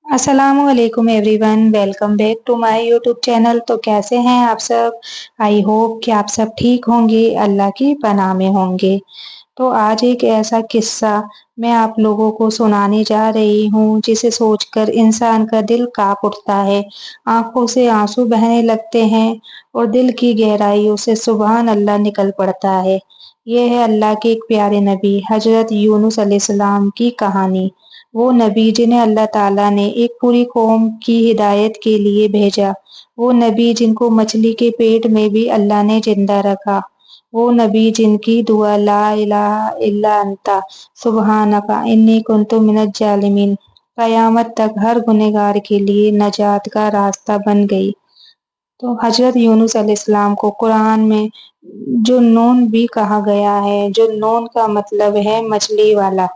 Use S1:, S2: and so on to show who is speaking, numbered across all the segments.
S1: अस्सलाम वालेकुम everyone, welcome back to my YouTube channel. तो कैसे हैं आप सब? आई होप कि आप सब ठीक होंगे, अल्लाह की पनाह में होंगे। तो आज एक ऐसा किस्सा मैं आप लोगों को सुनाने जा रही हूँ जिसे सोचकर इंसान का दिल कांप उठता है, आंखों से आंसू बहने लगते हैं और दिल की गहराइयों से सुभान अल्लाह निकल पड़ता है। ये है अल्लाह के एक प्यारे नबी हजरत यूनुस अलैहिस्सलाम की कहानी। वो नबी जिन्हें अल्लाह ताला ने एक पूरी कौम की हिदायत के लिए भेजा। वो नबी जिनको मछली के पेट में भी अल्लाह ने जिंदा रखा। वो नबी जिनकी दुआ ला इलाहा इल्ला अंता सुब्हानका इन्नी कुन्तु मिनज जालिमीन कयामत तक हर गुनहगार के लिए नजात का रास्ता बन गई। तो हजरत यूनुस अलैहिस्सलाम को कुरान में जो नून भी कहा गया है, जो नून का मतलब है मछली वाला।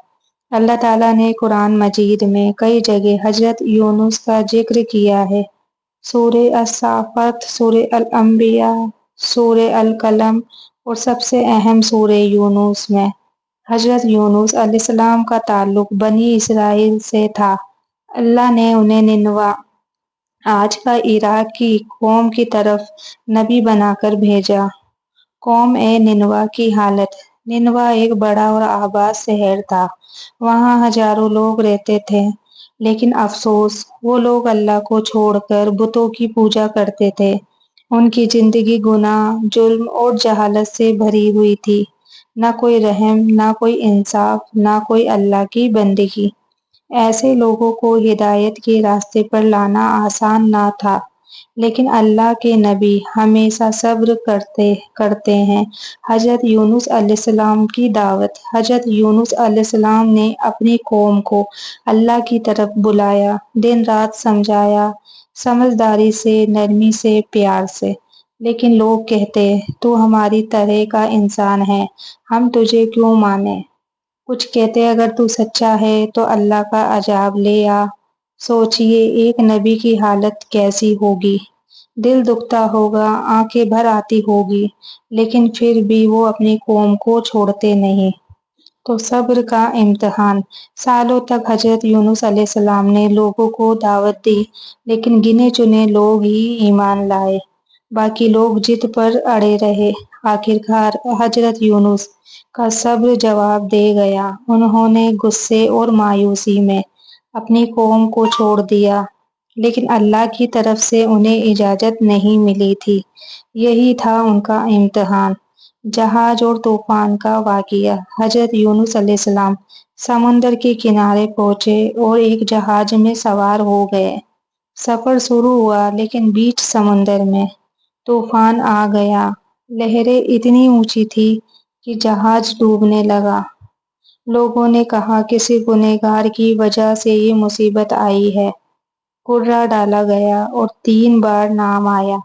S1: अल्लाह ताला ने कुरान मजीद में कई जगह हजरत यूनुस का जिक्र किया है। सूरे अस-साफ़ात, सूरे अल-अंबिया, सूरे अल-कलम और सबसे अहम सूरे यूनुस में हजरत यूनुस अलैहिस्सलाम का ताल्लुक बनी इसराइल से था। अल्लाह ने उन्हें निनवा, आज का इराक की कौम की तरफ नबी बनाकर भेजा। कौम ए निनवा की हालत। निनवा एक बड़ा और आबाद शहर था। वहाँ हजारों लोग रहते थे, लेकिन अफसोस वो लोग अल्लाह को छोड़कर बुतों की पूजा करते थे। उनकी जिंदगी गुनाह, जुल्म और जहालत से भरी हुई थी। ना कोई रहम, ना कोई इंसाफ, ना कोई अल्लाह की बंदगी। ऐसे लोगों को हिदायत के रास्ते पर लाना आसान ना था, लेकिन अल्लाह के नबी हमेशा सब्र करते करते हैं। हजरत यूनुस अलैहिस्सलाम की दावत। हजरत यूनुस अलैहिस्सलाम ने अपनी कौम को अल्लाह की तरफ बुलाया, दिन रात समझाया, समझदारी से, नरमी से, प्यार से। लेकिन लोग कहते, तू हमारी तरह का इंसान है, हम तुझे क्यों माने। कुछ कहते अगर तू सच्चा है तो अल्लाह का अजाब ले आ। सोचिए एक नबी की हालत कैसी होगी। दिल दुखता होगा, आंखें भर आती होगी, लेकिन फिर भी वो अपनी कौम को छोड़ते नहीं। तो सब्र का इम्तिहान। सालों तक हजरत यूनुस अलैहिस्सलाम ने लोगों को दावत दी, लेकिन गिने चुने लोग ही ईमान लाए। बाकी लोग जिद पर अड़े रहे। आखिरकार हजरत यूनुस का सब्र जवाब दे गया। उन्होंने गुस्से और मायूसी में अपनी कौम को छोड़ दिया, लेकिन अल्लाह की तरफ से उन्हें इजाजत नहीं मिली थी। यही था उनका इम्तिहान। जहाज और तूफान का वाक़िया। हजरत यूनुस अलैहिस्सलाम समुंदर के किनारे पहुंचे और एक जहाज में सवार हो गए। सफर शुरू हुआ, लेकिन बीच समुंदर में तूफान आ गया। लहरें इतनी ऊंची थी कि जहाज डूबने लगा। लोगों ने कहा किसी गुनहगार की वजह से ये मुसीबत आई है। कुर्रा डाला गया और 3 बार नाम आया,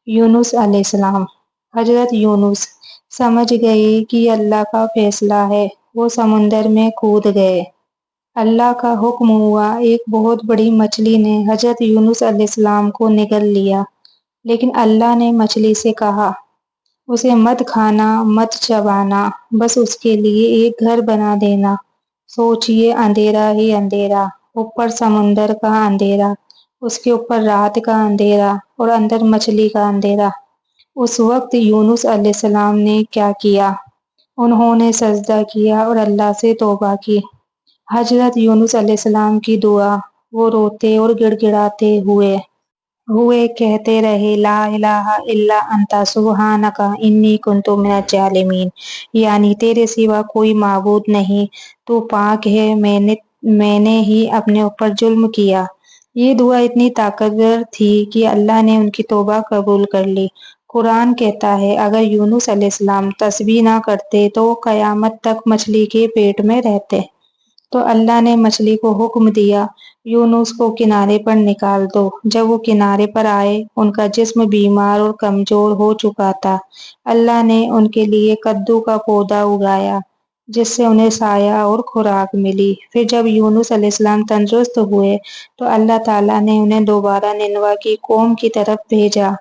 S1: यूनुस अलैहिस्सलाम। हजरत यूनुस समझ गए कि अल्लाह का फैसला है। वो समुंदर में कूद गए। अल्लाह का हुक्म हुआ, एक बहुत बड़ी मछली ने हजरत यूनुस अलैहिस्सलाम को निगल लिया। लेकिन अल्लाह ने मछली से कहा, उसे मत खाना, मत चबाना, बस उसके लिए एक घर बना देना। सोचिए अंधेरा ही अंधेरा, ऊपर समुंदर का अंधेरा, उसके ऊपर रात का अंधेरा और अंदर मछली का अंधेरा। उस वक्त यूनुस अलैहिस्सलाम ने क्या किया? उन्होंने सजदा किया और अल्लाह से तौबा की। हजरत यूनुस अलैहिस्सलाम की दुआ। वो रोते और गिड़गिड़ाते हुए हुए कहते रहे, ला इलाहा इल्ला अंता सुब्हानका इन्नी कुन्तु मिनज जालिमीन। यानी तेरे सिवा कोई माबूद नहीं, तू पाक है, मैंने ही अपने ऊपर जुल्म किया। ये दुआ इतनी ताकतवर थी कि अल्लाह ने उनकी तौबा कबूल कर ली। कुरान कहता है अगर यूनुस अलैहिस्सलाम तस्बीह ना करते तो वो कयामत तक मछली के पेट में रहते। तो अल्लाह ने मछली को हुक्म दिया, यूनुस को किनारे पर निकाल दो। जब वो किनारे पर आए, उनका जिस्म बीमार और कमजोर हो चुका था। अल्लाह ने उनके लिए कद्दू का पौधा उगाया, जिससे उन्हें साया और खुराक मिली। फिर जब यूनुस अलैहिस्सलाम तंदुरुस्त हुए, तो अल्लाह ताला ने उन्हें दोबारा निनवा की कौम की तरफ भेजा।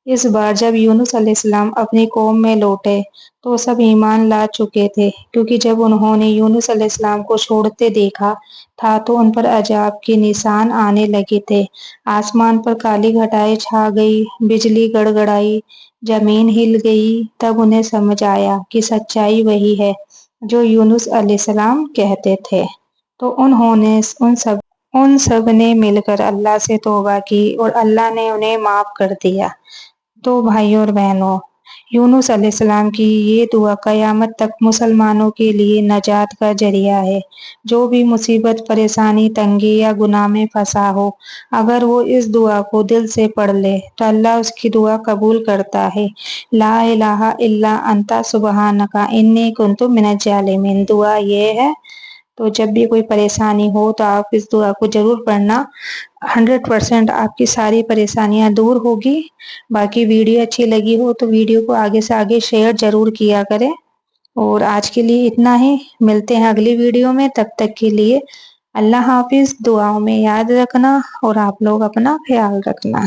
S1: اس بار جب یونس علیہ السلام اپنی قوم میں لوٹے تو سب ایمان لا چکے تھے، کیونکہ جب انہوں نے یونس علیہ السلام کو چھوڑتے دیکھا تھا تو ان پر عذاب کے نشان آنے لگے تھے۔ آسمان پر کالی گھٹائیں چھا گئی، بجلی گڑگڑائی، زمین ہل گئی۔ تب انہیں سمجھ آیا کہ سچائی وہی ہے جو یونس علیہ السلام کہتے تھے، تو انہوں نے ان سب نے مل کر اللہ سے توبہ کی اور اللہ نے انہیں معاف کر دیا۔ تو بھائیوں اور بہنوں، یونس علیہ السلام کی یہ دعا قیامت تک مسلمانوں کے لیے نجات کا ذریعہ ہے۔ جو بھی مصیبت، پریشانی، تنگی یا گناہ میں پھنسا ہو، اگر وہ اس دعا کو دل سے پڑھ لے تو اللہ اس کی دعا قبول کرتا ہے۔ لا الہ الا انت سبحانک انی کنت من الظالمین دعا یہ ہے۔ تو جب بھی کوئی پریشانی ہو تو آپ اس دعا کو ضرور پڑھنا، 100% آپ کی ساری پریشانیاں دور ہوگی۔ باقی ویڈیو اچھی لگی ہو تو ویڈیو کو آگے سے آگے شیئر ضرور کیا کریں۔ اور آج کے لیے اتنا ہی، ملتے ہیں اگلی ویڈیو میں، تب تک کے لیے اللہ حافظ۔ دعاؤں میں یاد رکھنا اور آپ لوگ اپنا خیال رکھنا۔